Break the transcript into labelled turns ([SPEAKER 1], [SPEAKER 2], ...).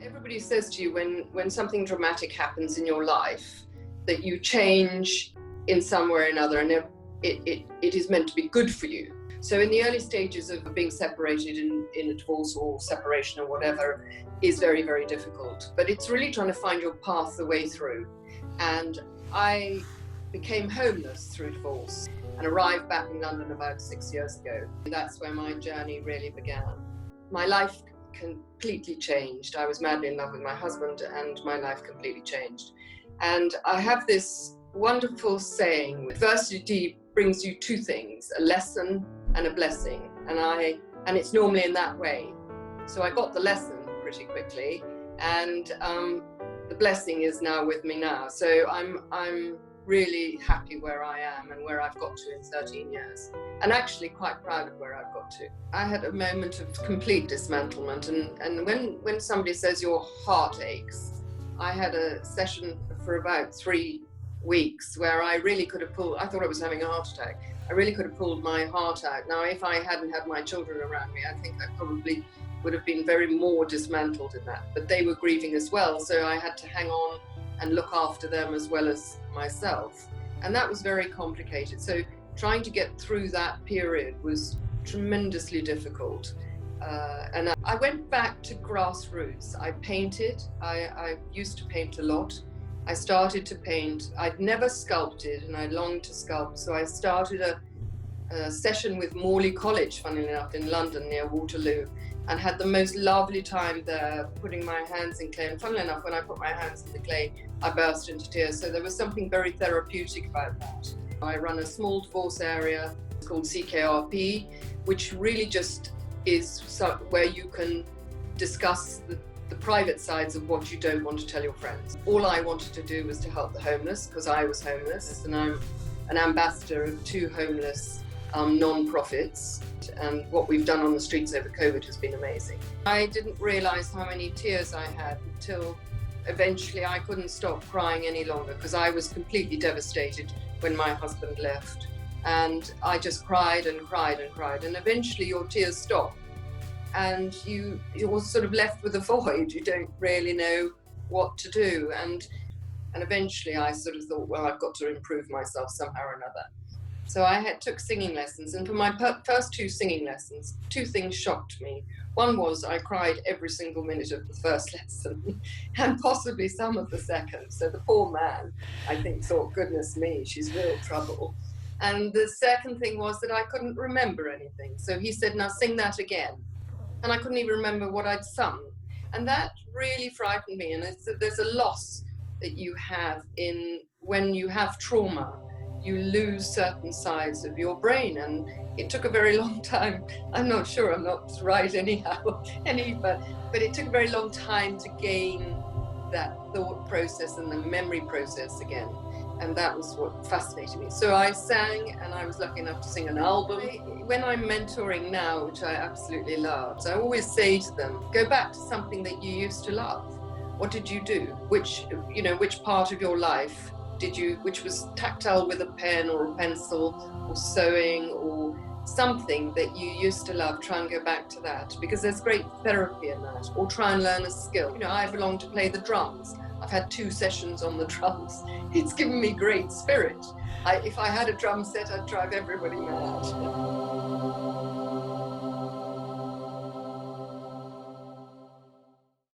[SPEAKER 1] Everybody says to you when something dramatic happens in your life that you change in some way or another, and it is meant to be good for you. So in the early stages of being separated in a divorce or separation or whatever is very, very difficult. But it's really trying to find your path the way through. And I became homeless through divorce and arrived back in London about 6 years ago. That's where my journey really began. My life completely changed. I was madly in love with my husband and my life completely changed. And I have this wonderful saying, adversity brings you two things, a lesson and a blessing. And it's normally in that way. So I got the lesson pretty quickly, and the blessing is now with me now. So I'm really happy where I am and where I've got to in 13 years. And actually quite proud of where I've got to. I had a moment of complete dismantlement, and when somebody says your heart aches, I had a session for about 3 weeks where I really could have pulled, I thought I was having a heart attack. I really could have pulled my heart out. Now, if I hadn't had my children around me, I think I probably would have been very more dismantled in that. But they were grieving as well, so I had to hang on and look after them as well as myself. And that was very complicated. So trying to get through that period was tremendously difficult. And I went back to grassroots. I painted. I used to paint a lot. I started to paint. I'd never sculpted, and I longed to sculpt. So I started a session with Morley College, funnily enough, in London near Waterloo, and had the most lovely time there, putting my hands in clay. And funnily enough, when I put my hands in the clay, I burst into tears. So there was something very therapeutic about that. I run a small divorce area called CKRP, which really just is where you can discuss the private sides of what you don't want to tell your friends. All I wanted to do was to help the homeless, because I was homeless, and I'm an ambassador of 2 homeless non-profits, and what we've done on the streets over COVID has been amazing. I didn't realise how many tears I had until eventually I couldn't stop crying any longer, because I was completely devastated when my husband left, and I just cried and cried and cried, and eventually your tears stop. And you're sort of left with a void. You don't really know what to do. And eventually I sort of thought, well, I've got to improve myself somehow or another. So I took singing lessons. And for my first 2 singing lessons, 2 things shocked me. One was I cried every single minute of the first lesson and possibly some of the second. So the poor man, I think, thought, goodness me, she's real trouble. And the second thing was that I couldn't remember anything. So he said, now sing that again. And I couldn't even remember what I'd sung. And that really frightened me. And there's a loss that you have when you have trauma. You lose certain sides of your brain. And it took a very long time. I'm not sure, I'm not right anyhow, but it took a very long time to gain that thought process and the memory process again. And that was what fascinated me. So I sang, and I was lucky enough to sing an album. When I'm mentoring now, which I absolutely love, so I always say to them, go back to something that you used to love. What did you do? Which part of your life which was tactile with a pen or a pencil or sewing or something that you used to love? Try and go back to that, because there's great therapy in that. Or try and learn a skill. I belong to play the drums. I've had 2 sessions on the drums. It's given me great spirit. If I had a drum set, I'd drive everybody mad.